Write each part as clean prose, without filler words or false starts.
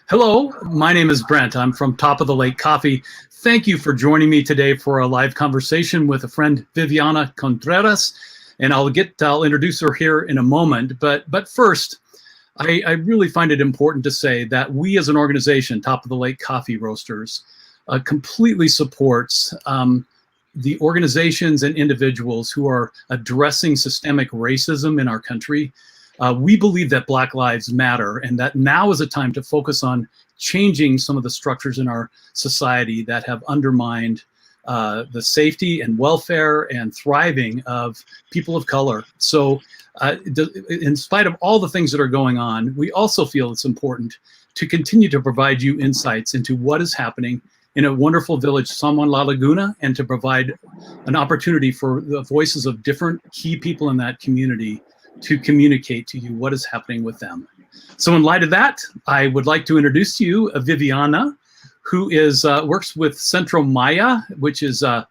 Hello, my name is Brent. I'm from Top of the Lake Coffee. Thank you for joining me today for a live conversation with a friend, Viviana Contreras, and I'll introduce her here in a moment. But first, I really find it important to say that we as an organization, Top of the Lake Coffee Roasters, completely supports the organizations and individuals who are addressing systemic racism in our country. We believe that Black Lives Matter and that now is a time to focus on changing some of the structures in our society that have undermined the safety and welfare and thriving of people of color. So in spite of all the things that are going on, we also feel it's important to continue to provide you insights into what is happening in a wonderful village, San Juan La Laguna, and to provide an opportunity for the voices of different key people in that community to communicate to you what is happening with them. So in light of that, I would like to introduce to you Viviana, who works with Centro Maya, which is a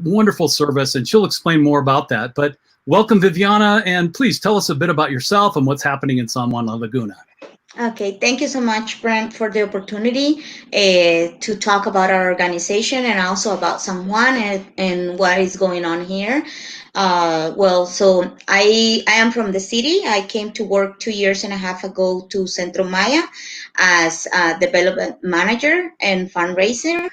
wonderful service, and she'll explain more about that. But welcome, Viviana, and please tell us a bit about yourself and what's happening in San Juan La Laguna. Okay, thank you so much, Brent, for the opportunity to talk about our organization and also about San Juan and what is going on here. So I am from the city. I came to work 2 years and a half ago to Centro Maya as a development manager and fundraiser.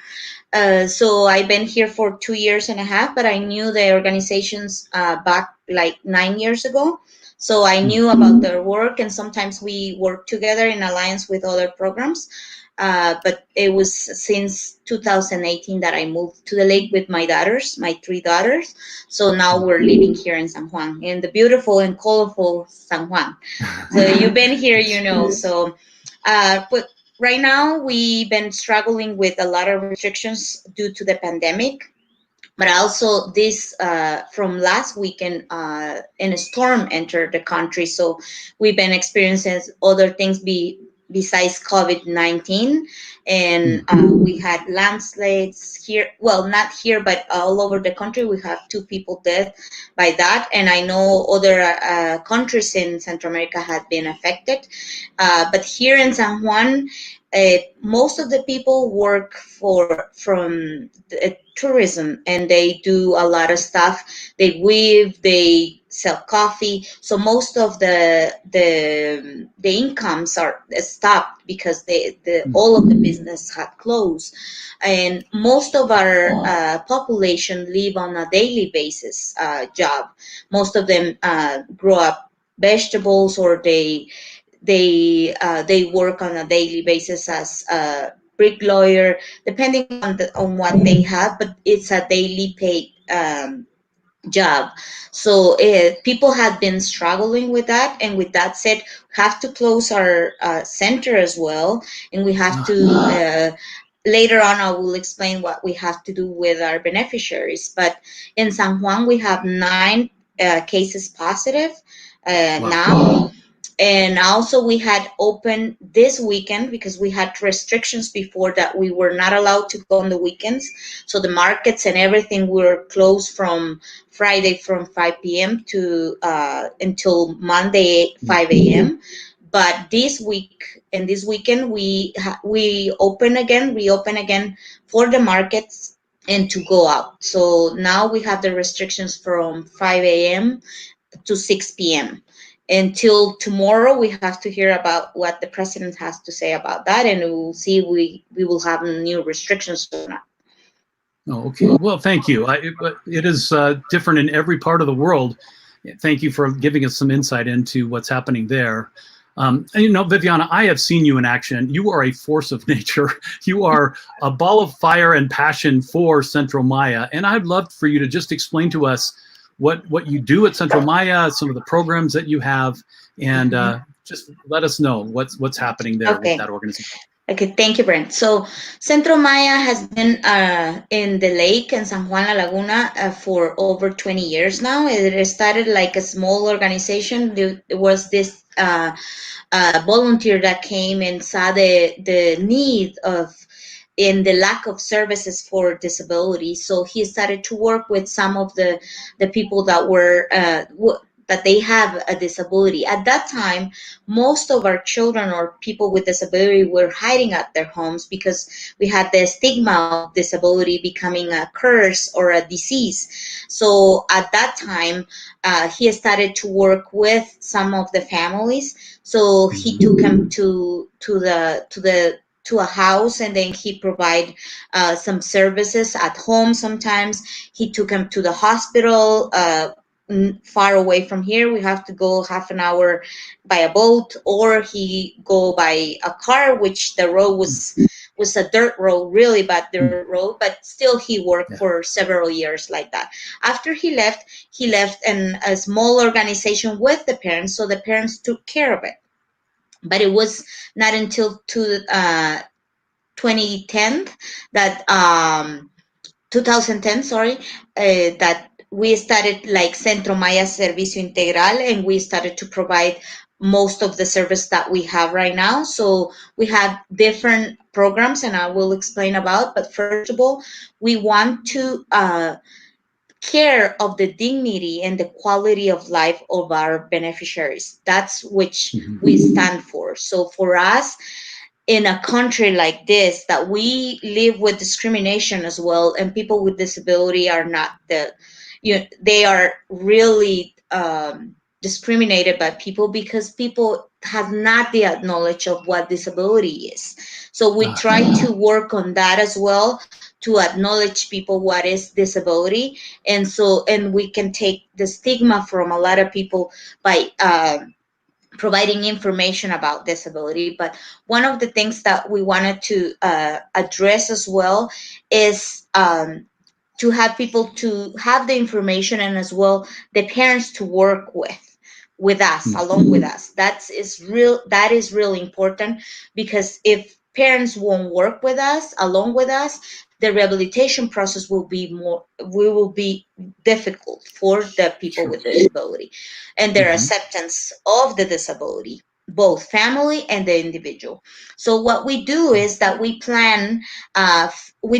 So I've been here for 2 years and a half, but I knew the organizations back like 9 years ago. So I knew about their work, and sometimes we work together in alliance with other programs. But it was since 2018 that I moved to the lake with my daughters, my three daughters. So now we're living here in San Juan, in the beautiful and colorful San Juan. So you've been here, you know. So, but right now we've been struggling with a lot of restrictions due to the pandemic, but also this from last weekend in a storm entered the country, so we've been experiencing other things besides COVID-19, and we had landslides here, well, not here but all over the country. We have 2 people dead by that, and I know other countries in Central America had been affected, but here in San Juan, most of the people work from tourism, and they do a lot of stuff. They weave, they sell coffee. So most of the incomes are stopped because all of the business had closed, and most of our population live on a daily basis job. Most of them grow up vegetables, or they work on a daily basis as a bricklayer, depending on what they have, but it's a daily paid job. So people have been struggling with that, and with that said, we have to close our center as well, and we have to later on I will explain what we have to do with our beneficiaries. But in San Juan we have 9 cases positive now. And also we had open this weekend because we had restrictions before that we were not allowed to go on the weekends. So the markets and everything were closed from Friday from 5 p.m. to until Monday 5 a.m. But this week and this weekend we reopen again for the markets and to go out. So now we have the restrictions from 5 a.m. to 6 p.m. Until tomorrow, we have to hear about what the president has to say about that, and we will see if we will have new restrictions or not. Oh, okay. Well, thank you. It is different in every part of the world. Thank you for giving us some insight into what's happening there. And, Viviana, I have seen you in action. You are a force of nature. You are a ball of fire and passion for Centro Maya. And I'd love for you to just explain to us what you do at Centro Maya, some of the programs that you have, and just let us know what's happening there with that organization. Okay, thank you, Brent. So Centro Maya has been in the lake in San Juan La Laguna for over 20 years now. It started like a small organization. There was this volunteer that came and saw the need of in the lack of services for disability. So he started to work with some of the people that that they have a disability. At that time, most of our children or people with disability were hiding at their homes because we had the stigma of disability becoming a curse or a disease. So at that time, he started to work with some of the families. So he took him to a house, and then he provide some services at home. Sometimes he took him to the hospital. Far away from here, we have to go half an hour by a boat, or he go by a car, which the road was a dirt road, really bad dirt road, but still he worked for several years like that. After he left in a small organization with the parents, so the parents took care of it. But it was not until 2010 that 2010, sorry, that we started like Centro Maya Servicio Integral, and we started to provide most of the service that we have right now. So we have different programs, and I will explain about. But first of all, we want to care of the dignity and the quality of life of our beneficiaries. That's which we stand for. So for us, in a country like this, that we live with discrimination as well, and people with disability are not they are really discriminated by people because people have not the knowledge of what disability is. So we try to work on that as well, to acknowledge people what is disability, and we can take the stigma from a lot of people by providing information about disability. But one of the things that we wanted to address as well is to have people to have the information, and as well the parents to work with us, along with us. That is really important, because if parents won't work with us, along with us, the rehabilitation process will be difficult for the people with disability, and their acceptance of the disability, both family and the individual. So what we do is that we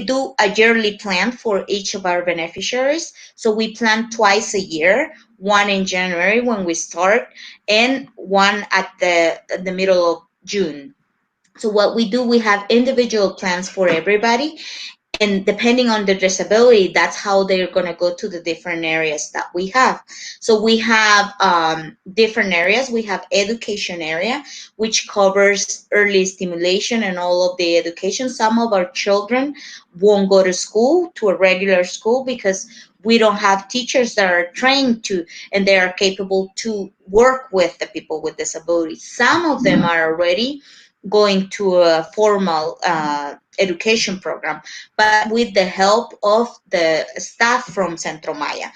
do a yearly plan for each of our beneficiaries. So we plan twice a year, one in January when we start, and one at the middle of June. So what we do, we have individual plans for everybody, and depending on the disability, that's how they're going to go to the different areas that we have. So we have different areas. We have education area, which covers early stimulation and all of the education. Some of our children won't go to school, to a regular school, because we don't have teachers that are trained to, and they are capable to work with the people with disabilities. Some of them are already going to a formal education program, but with the help of the staff from Centro Maya.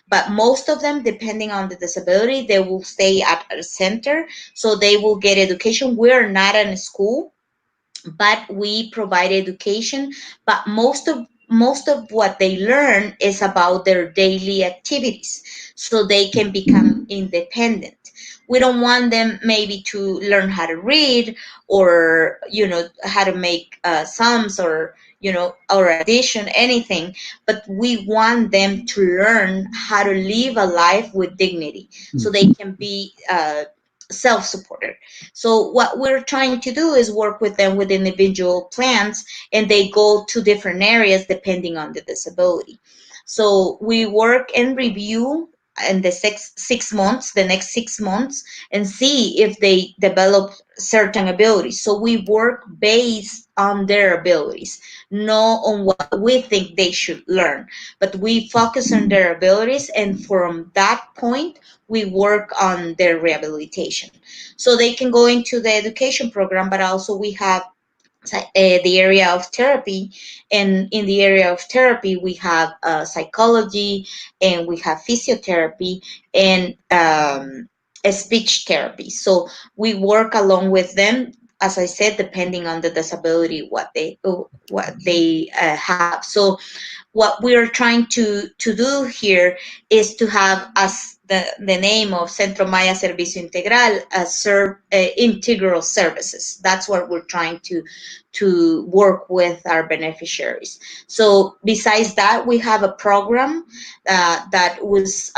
But most of them, depending on the disability, they will stay at a center, so they will get education. We're not in a school, but we provide education. But most of what they learn is about their daily activities, so they can become independent. We don't want them maybe to learn how to read, or how to make sums, or or addition, anything, but we want them to learn how to live a life with dignity, so they can be self-supported. So what we're trying to do is work with them with individual plans, and they go to different areas depending on the disability. So we work and review in the the next 6 months, and see if they develop certain abilities. So we work based on their abilities, not on what we think they should learn, but we focus on their abilities, and from that point, we work on their rehabilitation. So they can go into the education program, but also we have the area of therapy, and in the area of therapy we have psychology, and we have physiotherapy, and speech therapy. So we work along with them, as I said, depending on the disability what they have. So what we're trying to do here is to have, as the name of Centro Maya Servicio Integral, integral services. That's what we're trying to work with our beneficiaries. So besides that, we have a program that was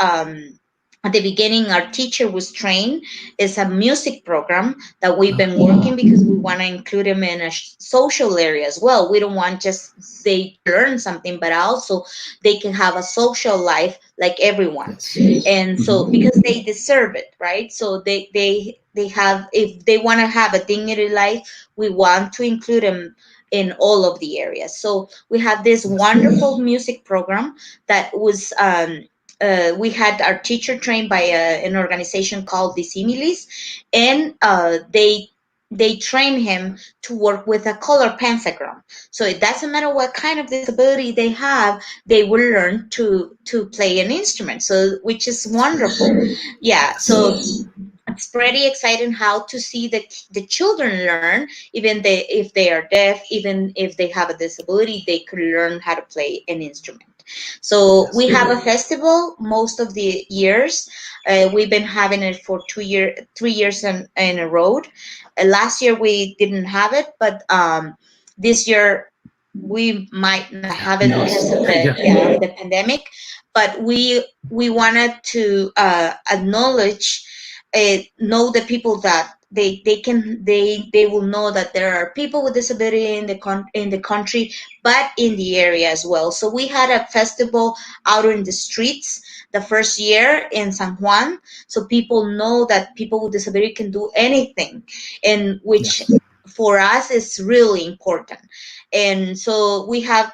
at the beginning, our teacher was trained. It's a music program that we've been working because we want to include them in a social area as well. We don't want just they learn something, but also they can have a social life like everyone. Yes. And so because they deserve it, right? So they have, if they want to have a dignity life, we want to include them in all of the areas. So we have this wonderful music program that was we had our teacher trained by an organization called Disimilis, and they train him to work with a color pentagram. So it doesn't matter what kind of disability they have, they will learn to play an instrument. So which is wonderful. Yeah. So it's pretty exciting how to see the children learn, even if they are deaf, even if they have a disability, they could learn how to play an instrument. So we have a festival most of the years. We've been having it for 3 years in a row. Last year we didn't have it, but this year we might not have it because of the pandemic. But we wanted to acknowledge, know the people that they will know that there are people with disability in the country, but in the area as well. So we had a festival out in the streets the first year in San Juan, so people know that people with disability can do anything, and which for us is really important. And so we have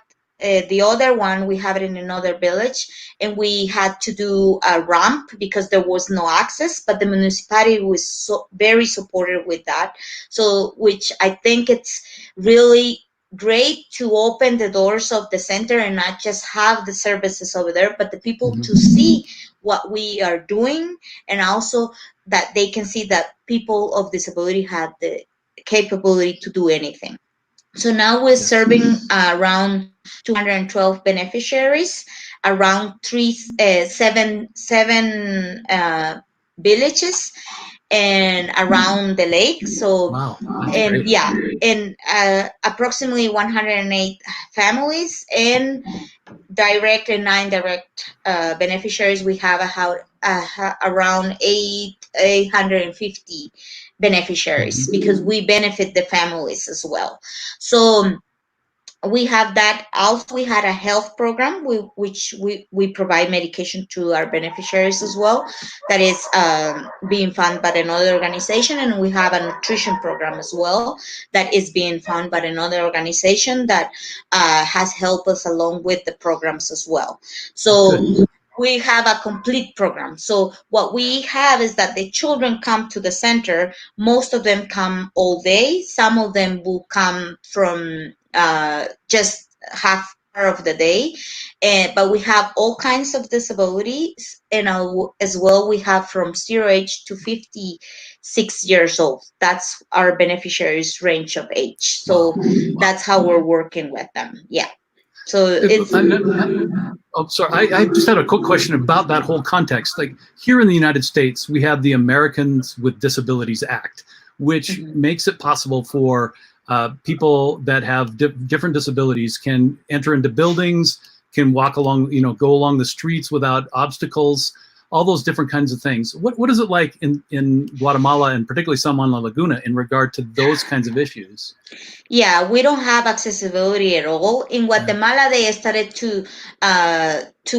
the other one, we have it in another village, and we had to do a ramp because there was no access, but the municipality was very supportive with that. So which I think it's really great to open the doors of the center and not just have the services over there, but the people to see what we are doing, and also that they can see that people of disability have the capability to do anything. So now we're serving around 212 beneficiaries, around seven villages, and around the lake. So, and yeah, and approximately 108 families, and direct and indirect beneficiaries. We have around 850 beneficiaries because we benefit the families as well. So we have that. Also we had a health program, which we provide medication to our beneficiaries as well, that is being funded by another organization. And we have a nutrition program as well that is being funded by another organization that has helped us along with the programs as well. So we have a complete program. So what we have is that the children come to the center. Most of them come all day. Some of them will come from just half hour of the day. But we have all kinds of disabilities, and as well we have from 0 age to 56 years old. That's our beneficiaries range of age. So that's how we're working with them. Yeah. So it's. Oh, sorry. I just had a quick question about that whole context. Like here in the United States, we have the Americans with Disabilities Act, which makes it possible for people that have different disabilities can enter into buildings, can walk along, go along the streets without obstacles, all those different kinds of things. What is it like in Guatemala, and particularly some on La Laguna, in regard to those kinds of issues? Yeah, we don't have accessibility at all. In Guatemala, they started to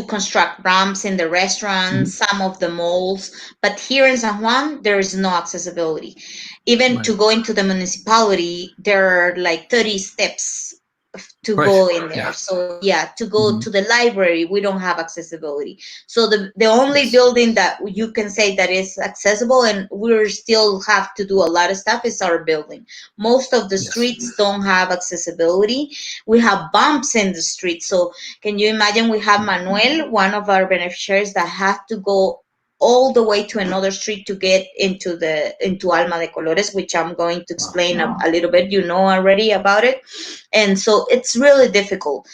construct ramps in the restaurants, some of the malls, but here in San Juan, there is no accessibility. Even to go into the municipality, there are like 30 steps to go in there. So yeah, to go to the library, we don't have accessibility. So the only building that you can say that is accessible, and we still have to do a lot of stuff, is our building. Most of the streets don't have accessibility. We have bumps in the street. So can you imagine, we have Manuel, one of our beneficiaries, that had to go all the way to another street to get into Alma de Colores, which I'm going to explain a little bit. You know already about it. And so it's really difficult.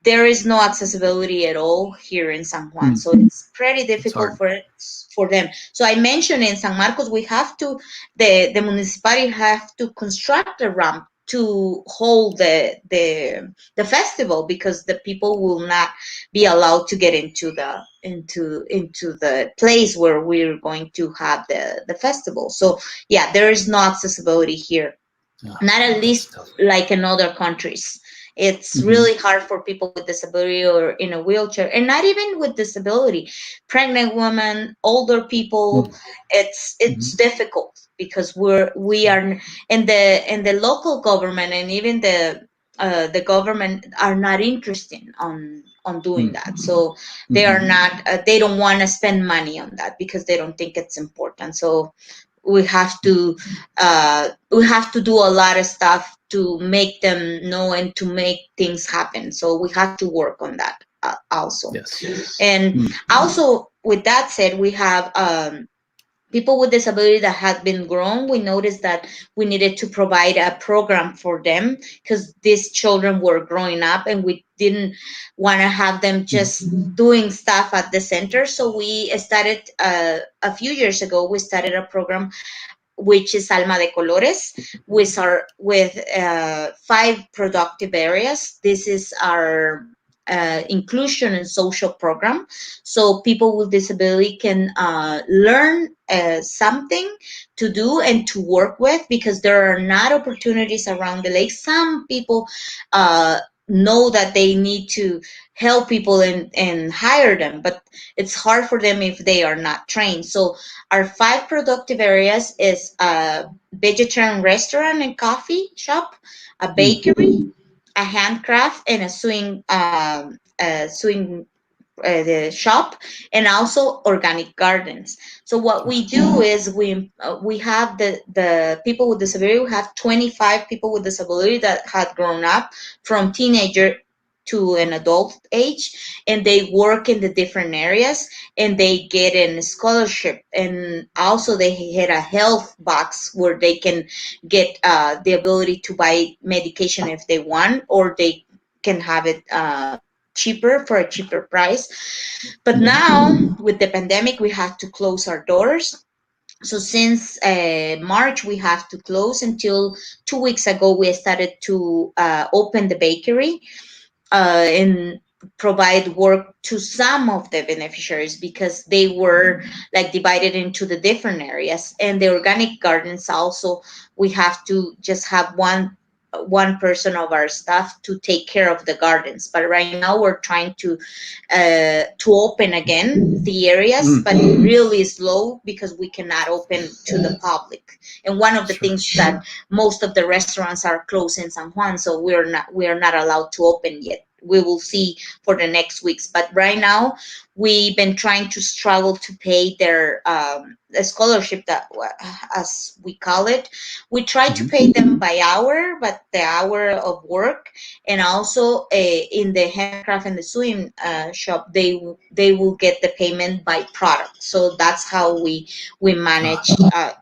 There is no accessibility at all here in San Juan. So it's pretty difficult for them. So I mentioned in San Marcos, we have to, the municipality have to construct a ramp to hold the festival, because the people will not be allowed to get into the place where we're going to have the festival. So yeah, there is no accessibility here, not at least like in other countries. It's really hard for people with disability or in a wheelchair, and not even with disability, pregnant women, older people. It's difficult because we are in the local government, and even the government are not interested on doing that. So they are not they don't want to spend money on that because they don't think it's important. So we have to do a lot of stuff to make them know and to make things happen. So we have to work on that also. Yes. And also, with that said, we have people with disability that had been grown. We noticed that we needed to provide a program for them because these children were growing up, and we didn't want to have them just doing stuff at the center. So we started a few years ago. We started a program which is Alma de Colores, with 5 productive areas. This is our inclusion and social program. So people with disability can learn something to do and to work with, because there are not opportunities around the lake. Some people know that they need to help people and hire them, but it's hard for them if they are not trained. So our 5 productive areas is a vegetarian restaurant and coffee shop, a bakery, a handcraft, and a sewing the shop, and also organic gardens. So what we do is we have the people with disability. We have 25 people with disability that had grown up from teenager to an adult age, and they work in the different areas, and they get a scholarship, and also they get a health box where they can get the ability to buy medication if they want, or they can have it cheaper, for a cheaper price. But now with the pandemic, we have to close our doors. So since March, we have to close. Until 2 weeks ago, we started to open the bakery and provide work to some of the beneficiaries, because they were like divided into the different areas. And the organic gardens also, we have to just have one person of our staff to take care of the gardens. But right now we're trying to open again the areas, but really slow, because we cannot open to the public. And one of the things that most of the restaurants are closed in San Juan, so we are not allowed to open yet. We will see for the next weeks. But right now, we've been trying to struggle to pay their scholarship, that, as we call it. We try to pay them by hour, but the hour of work, and also in the handcraft and the sewing shop, they will get the payment by product. So that's how we manage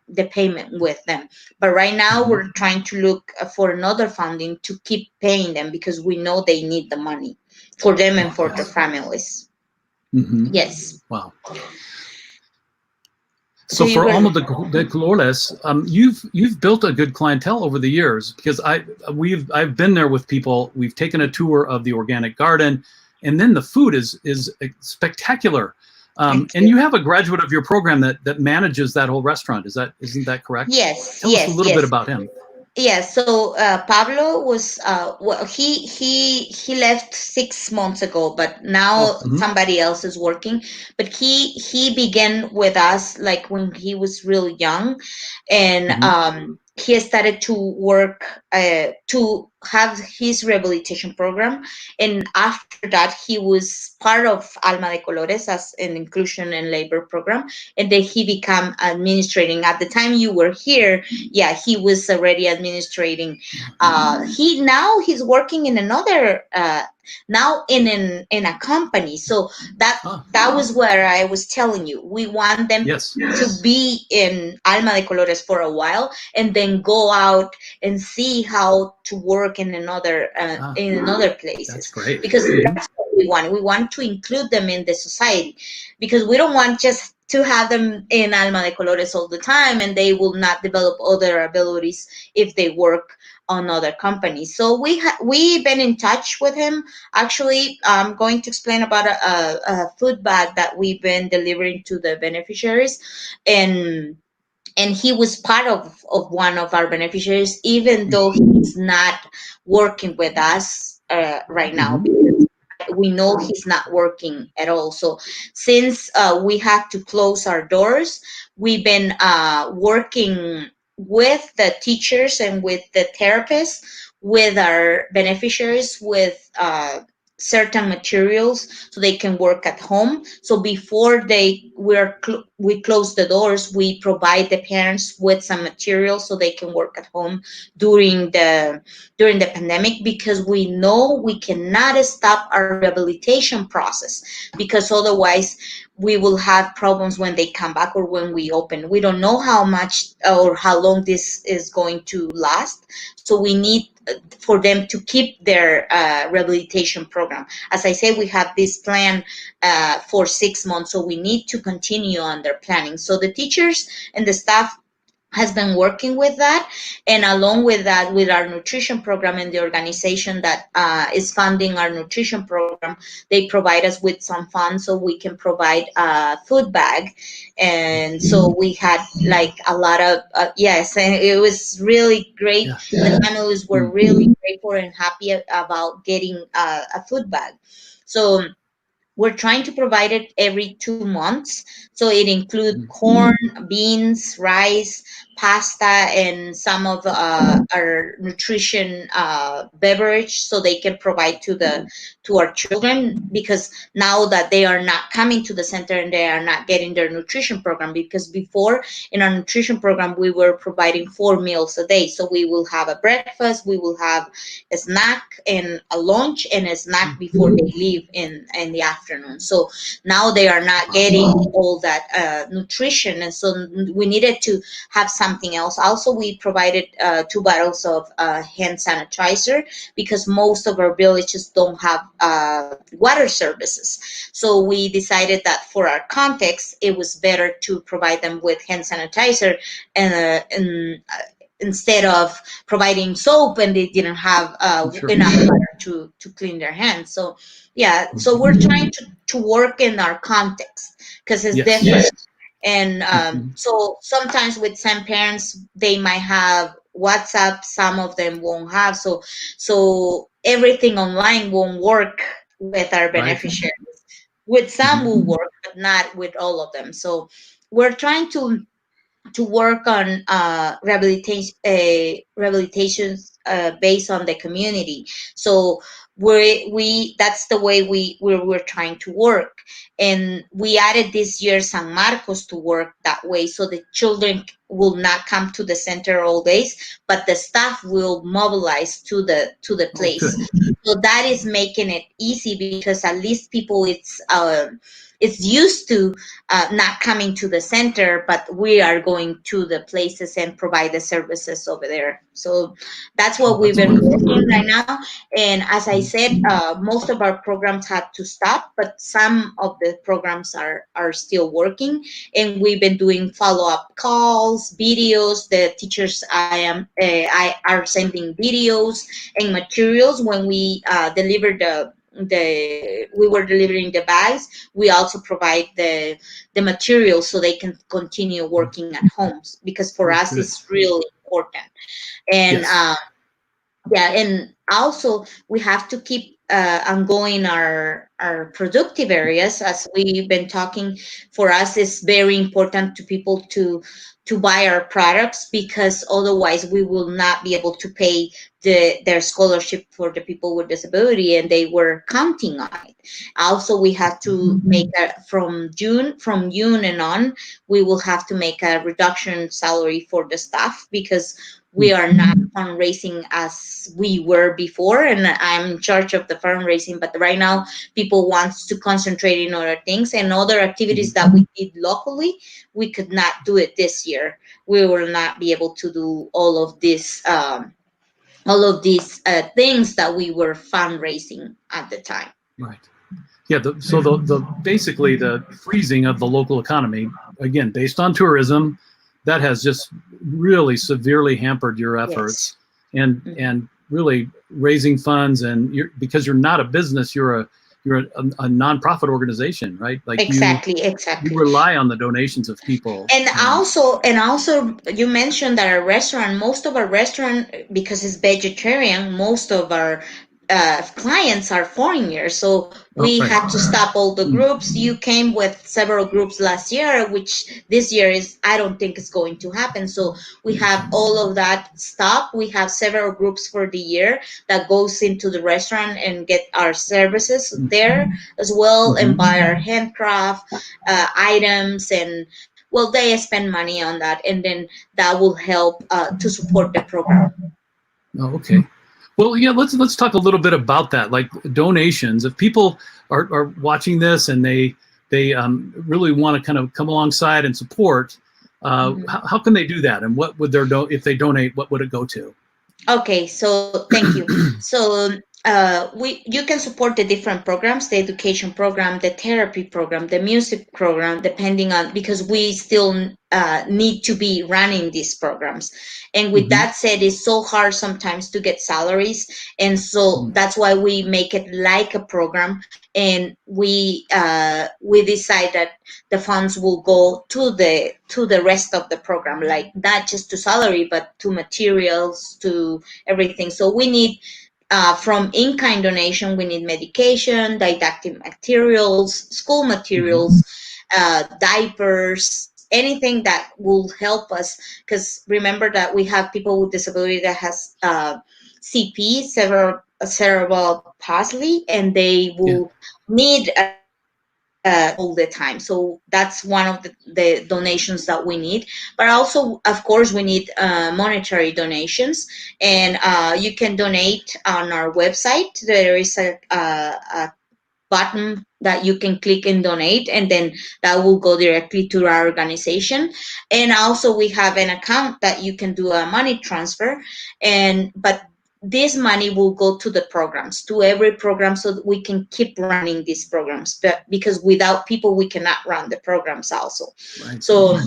the payment with them. But right now, we're trying to look for another funding to keep paying them, because we know they need the money for them and for their families. Yes. Wow. So for Alma de Colores, you've built a good clientele over the years, because I've been there with people. We've taken a tour of the organic garden, and then the food is spectacular. And you have a graduate of your program that manages that whole restaurant. Isn't that correct? Yes. Tell us a little bit about him. Yeah, so Pablo was well, he left 6 months ago, but now somebody else is working. But he began with us like when he was really young, and he started to work to have his rehabilitation program. And after that, he was part of Alma de Colores as an inclusion and labor program, and then he became administrating. At the time you were here, yeah, he was already administrating. He's working in another now in a company. So that was where I was telling you, we want them to be in Alma de Colores for a while, and then go out and see how to work in another places. That's great. Because that's what we want. We want to include them in the society, because we don't want just to have them in Alma de Colores all the time, and they will not develop other abilities if they work on other companies. So we've been in touch with him. Actually, I'm going to explain about a food bag that we've been delivering to the beneficiaries, and he was part of one of our beneficiaries, even though he's not working with us right now, because we know he's not working at all. So since we had to close our doors, we've been working with the teachers and with the therapists, with our beneficiaries, with certain materials so they can work at home. So before we close the doors, we provide the parents with some materials so they can work at home during the pandemic, because we know we cannot stop our rehabilitation process, because otherwise we will have problems when they come back or when we open. We don't know how much or how long this is going to last, so we need for them to keep their rehabilitation program. As I say, we have this plan for 6 months, so we need to continue on their planning. So the teachers and the staff has been working with that, and along with that, with our nutrition program and the organization that is funding our nutrition program, they provide us with some funds so we can provide a food bag. And so we had like a lot of yes, and it was really great. The families were really grateful and happy about getting a food bag. So we're trying to provide it every 2 months. So it includes corn, beans, rice, pasta, and some of our nutrition beverage, so they can provide to our children, because now that they are not coming to the center and they are not getting their nutrition program, because before in our nutrition program we were providing 4 meals a day. So we will have a breakfast, we will have a snack and a lunch and a snack before they leave in the afternoon. So now they are not getting all that nutrition, and so we needed to have something else. Also, we provided 2 bottles of hand sanitizer, because most of our villages don't have water services. So we decided that for our context, it was better to provide them with hand sanitizer, and instead of providing soap, and they didn't have enough water to clean their hands. So yeah, so we're trying to work in our context, because it's different. And so sometimes with some parents, they might have WhatsApp, some of them won't have. So everything online won't work with our beneficiaries. With some will work, but not with all of them. So we're trying to work on rehabilitations based on the community. So we that's the way we're trying to work. And we added this year San Marcos to work that way, so the children will not come to the center all days, but the staff will mobilize to the place. So that is making it easy, because at least people it's used to not coming to the center, but we are going to the places and provide the services over there. So that's what we've been working right now. And as I said, most of our programs had to stop, but some of the programs are still working. And we've been doing follow-up calls, videos. The teachers I are sending videos and materials when we deliver we were delivering the bags. We also provide the materials so they can continue working at homes, because for us it's really important. And yeah, and also we have to keep ongoing our productive areas, as we've been talking. For us, it's very important to people to buy our products, because otherwise we will not be able to pay their scholarship for the people with disability, and they were counting on it. Also, we have to make from June and on, we will have to make a reduction salary for the staff, because we are not fundraising as we were before, and I'm in charge of the fundraising. But right now, people want to concentrate in other things and other activities that we did locally. We could not do it this year. We will not be able to do all of these things that we were fundraising at the time. Right. Yeah, the basically the freezing of the local economy, again, based on tourism, that has just really severely hampered your Yes. efforts, and really raising funds, and because you're not a business, you're a nonprofit organization, right? Like Exactly, you exactly. rely on the donations of people. And also, you mentioned that our restaurant, most of our restaurant, because it's vegetarian, most of our clients are foreigners. So Oh, we right. had to stop all the groups. You came with several groups last year, which this year is, I don't think it's going to happen. So we have all of that stopped. We have several groups for the year that goes into the restaurant and get our services there as well, and buy our handcraft items, and well, they spend money on that, and then that will help to support the program. Oh, okay. Well, yeah, let's talk a little bit about that, like donations. If people are watching this and they really want to kind of come alongside and support, how can they do that? And what would if they donate, what would it go to? Okay, so thank you. So we you can support the different programs, the education program, the therapy program, the music program, depending on, because we still need to be running these programs. And with Mm-hmm. that said, it's so hard sometimes to get salaries, and so that's why we make it like a program, and we decide that the funds will go to the rest of the program, like not just to salary, but to materials, to everything. So we need from in-kind donation, we need medication, didactic materials, school Mm-hmm. materials, diapers, anything that will help us. Because remember that we have people with disability that has CP, cerebral palsy, and they Yeah. will need all the time. So that's one of the donations that we need. But also, of course, we need monetary donations, and you can donate on our website. There is a button that you can click and donate, and then that will go directly to our organization. And also we have an account that you can do a money transfer, and but this money will go to the programs, to every program, so that we can keep running these programs, but because without people we cannot run the programs also. Right. So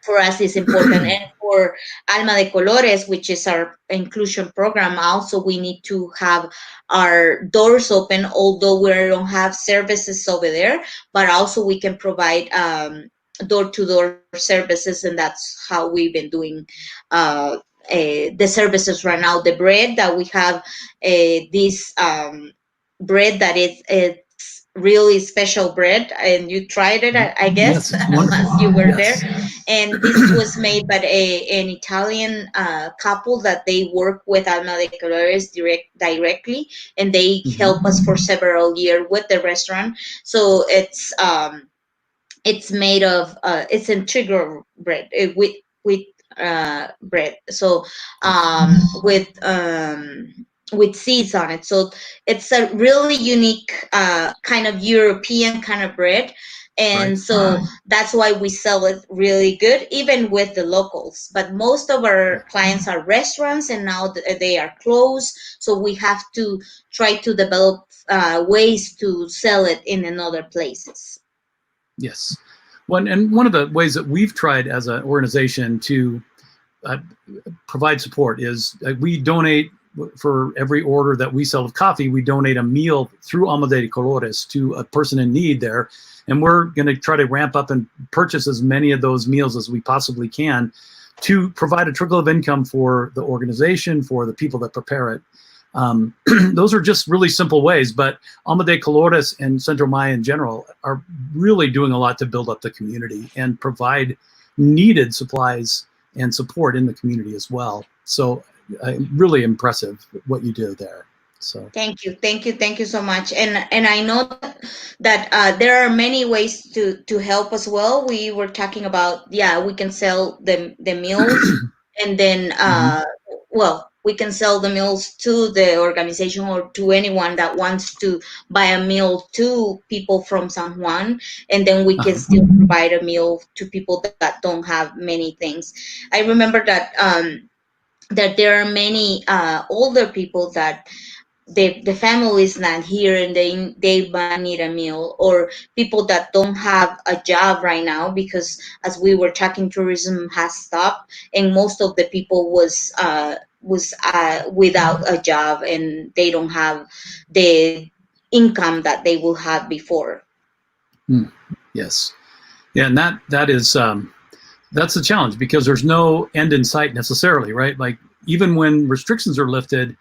for us it's important. And for Alma de Colores, which is our inclusion program, also we need to have our doors open, although we don't have services over there, but also we can provide door-to-door services, and that's how we've been doing the services right now. The bread that we have, this bread that is it's really special bread, and you tried it, I guess, Yes, it's wonderful. as you were there. Yes. And this was made by an Italian couple that they work with Alma de Colores directly, and they help us for several years with the restaurant. So it's made of it's integral bread, with bread. So with seeds on it. So it's a really unique kind of European kind of bread. Right. And so that's why we sell it really good, even with the locals. But most of our clients are restaurants, and now they are closed. So we have to try to develop ways to sell it in other places. Yes. One of the ways that we've tried as an organization to uh, provide support is we donate for every order that we sell of coffee. We donate a meal through Alma de Colores to a person in need there, and we're going to try to ramp up and purchase as many of those meals as we possibly can to provide a trickle of income for the organization, for the people that prepare it. Those are just really simple ways, but Alma de Colores and Centro Maya in general are really doing a lot to build up the community and provide needed supplies and support in the community as well. So really impressive what you do there. So Thank you, thank you, thank you so much. And I know that there are many ways to help as well. We were talking about, yeah, we can sell the meals, and then well, we can sell the meals to the organization or to anyone that wants to buy a meal to people from San Juan, and then we can still provide a meal to people that don't have many things. I remember that that there are many older people that the family is not here and they might need a meal, or people that don't have a job right now, because as we were talking, tourism has stopped, and most of the people was without a job, and they don't have the income that they will have before. Yes. Yeah, and that is that's the challenge, because there's no end in sight necessarily, right? Like, even when restrictions are lifted,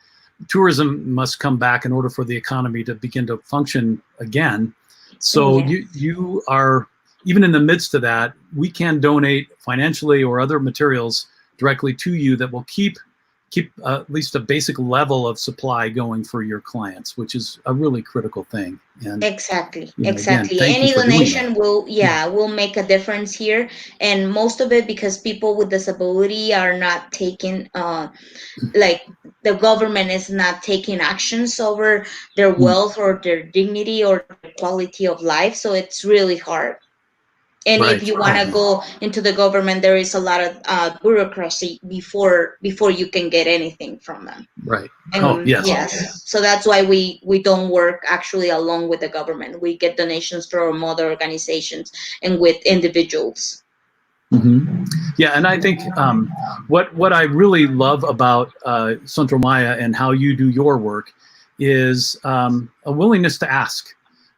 tourism must come back in order for the economy to begin to function again. So Yeah. you are, even in the midst of that, we can donate financially or other materials directly to you that will keep at least a basic level of supply going for your clients, which is a really critical thing. And Exactly, again, exactly. thank you Any for doing that. donation will make a difference here, and most of it because people with disability are not taking like the government is not taking actions over their wealth or their dignity or their quality of life, so it's really hard. And if Right. you want to go into the government, there is a lot of bureaucracy before you can get anything from them. Right. Oh, And yes. yes, so that's why we don't work actually along with the government. We get donations from other organizations and with individuals. Yeah, and I think what I really love about Central Maya and how you do your work is a willingness to ask,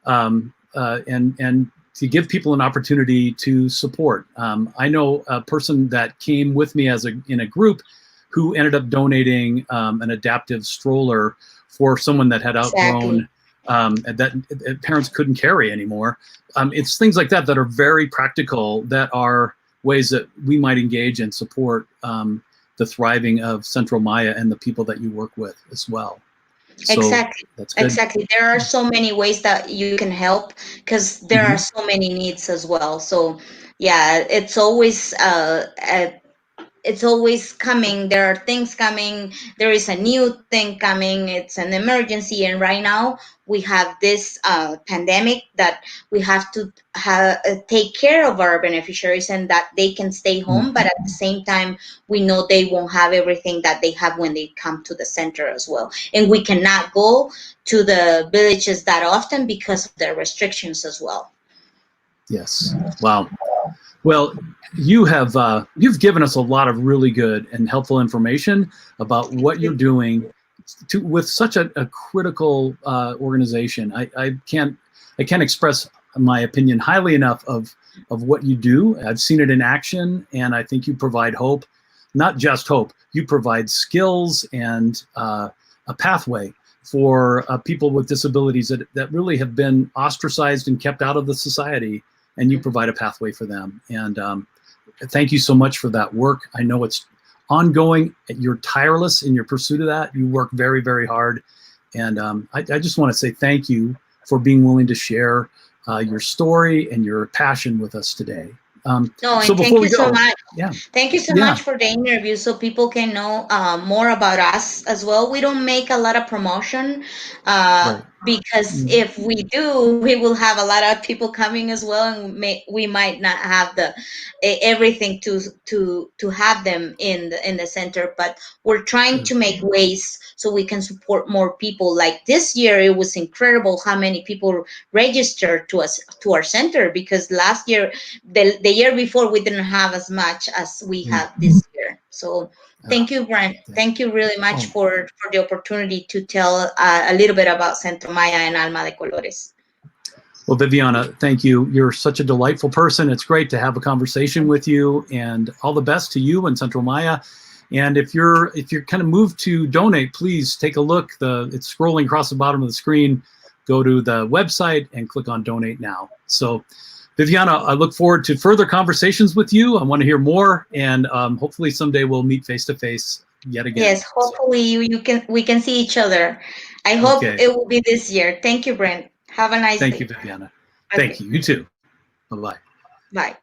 and to give people an opportunity to support. I know a person that came with me in a group who ended up donating an adaptive stroller for someone that had Exactly. outgrown that parents couldn't carry anymore. It's things like that that are very practical, that are ways that we might engage and support the thriving of Central Maya and the people that you work with as well. So Exactly. that's good. Exactly. There are so many ways that you can help because there are Mm-hmm. so many needs as well. So yeah, it's always coming. There are things coming. There is a new thing coming. It's an emergency, and right now we have this pandemic that we have to take care of our beneficiaries and that they can stay home. But at the same time, we know they won't have everything that they have when they come to the center as well, and we cannot go to the villages that often because of the restrictions as well. Yes. Wow. Well, you've given us a lot of really good and helpful information about what you're doing with such a critical organization. I can't express my opinion highly enough of what you do. I've seen it in action, and I think you provide hope. Not just hope, you provide skills and a pathway for people with disabilities that really have been ostracized and kept out of the society, and you provide a pathway for them. And thank you so much for that work. I know it's ongoing. You're tireless in your pursuit of that. You work very, very hard. And I just want to say thank you for being willing to share your story and your passion with us today. No, So and before thank we you so go, much. yeah, Thank you so yeah, much for the interview so people can know more about us as well. We don't make a lot of promotion right. because if we do, we will have a lot of people coming as well, and we might not have the everything to have them in the center. But we're trying to make ways so we can support more people. Like this year, it was incredible how many people registered to our center, because last year, the year before, we didn't have as much as we have this year. So thank you, Brent. Thank you really much Oh, for the opportunity to tell a little bit about Centro Maya and Alma de Colores. well, Viviana, thank you. You're such a delightful person. It's great to have a conversation with you, and all the best to you and Central Maya. And if you're kind of moved to donate, please take a look. It's scrolling across the bottom of the screen. Go to the website and click on Donate Now. So, Viviana, I look forward to further conversations with you. I want to hear more, and hopefully someday we'll meet face to face yet again. Yes, hopefully we can see each other. I hope Okay. it will be this year. Thank you, Brent. Have a nice Thank you, day. Viviana. Thank Okay, you. You too. Bye-bye. bye.